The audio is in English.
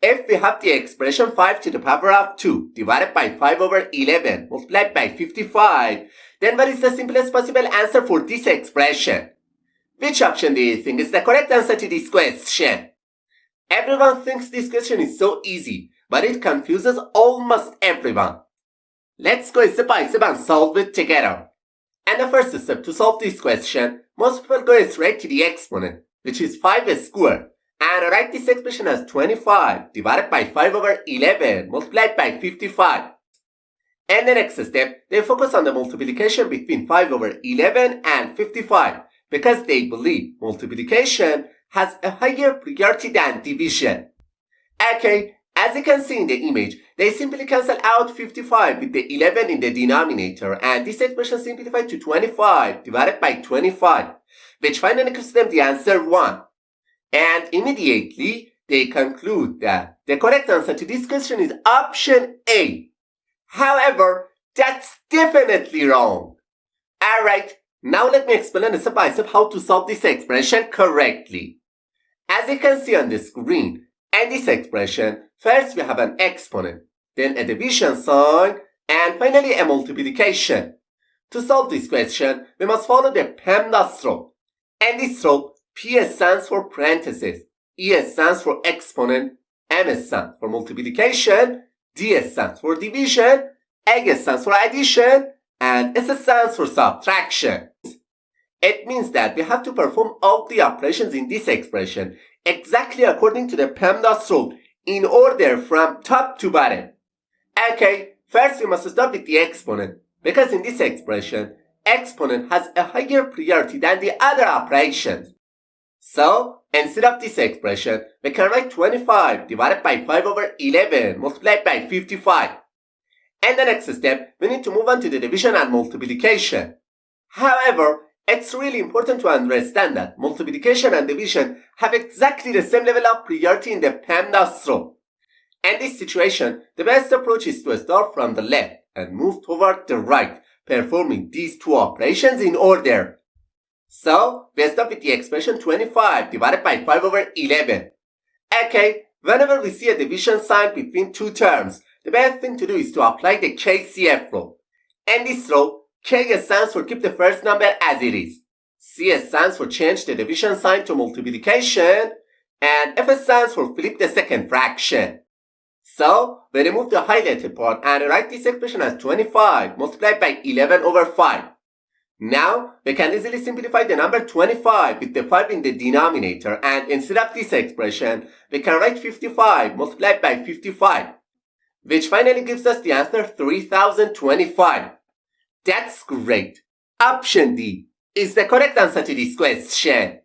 If we have the expression 5 to the power of 2 divided by 5 over 11 multiplied by 55, then what is the simplest possible answer for this expression? Which option do you think is the correct answer to this question? Everyone thinks this question is so easy, but it confuses almost everyone. Let's go step by step and solve it together. And the first step to solve this question, most people go straight to the exponent, which is 5 squared, and write this expression as 25 divided by 5 over 11 multiplied by 55. And the next step, they focus on the multiplication between 5 over 11 and 55 because they believe multiplication has a higher priority than division. Okay, as you can see in the image, they simply cancel out 55 with the 11 in the denominator, and this expression simplified to 25 divided by 25, which finally gives them the answer 1. And immediately, they conclude that the correct answer to this question is option A. However, that's definitely wrong. Alright, now let me explain step by step how to solve this expression correctly. As you can see on the screen, in this expression, first we have an exponent, then a division sign, and finally a multiplication. To solve this question, we must follow the PEMDAS rule. In this rule, P stands for parentheses, E stands for exponent, M stands for multiplication, D stands for division, A stands for addition, and S stands for subtraction. It means that we have to perform all the operations in this expression exactly according to the PEMDAS rule in order from top to bottom. Okay, first we must start with the exponent, because in this expression, exponent has a higher priority than the other operations. So, instead of this expression, we can write 25 divided by 5 over 11 multiplied by 55. And the next step, we need to move on to the division and multiplication. However, it's really important to understand that multiplication and division have exactly the same level of priority in the PEMDAS rule. In this situation, the best approach is to start from the left and move toward the right, performing these two operations in order. So, we start with the expression 25 divided by 5 over 11. Okay, whenever we see a division sign between two terms, the best thing to do is to apply the KCF rule. In this rule, K stands for keep the first number as it is, C stands for change the division sign to multiplication, and F stands for flip the second fraction. So, we remove the highlighted part and write this expression as 25 multiplied by 11 over 5. Now, we can easily simplify the number 25 with the 5 in the denominator, and instead of this expression, we can write 55 multiplied by 55, which finally gives us the answer 3025. That's great. Option D is the correct answer to this question.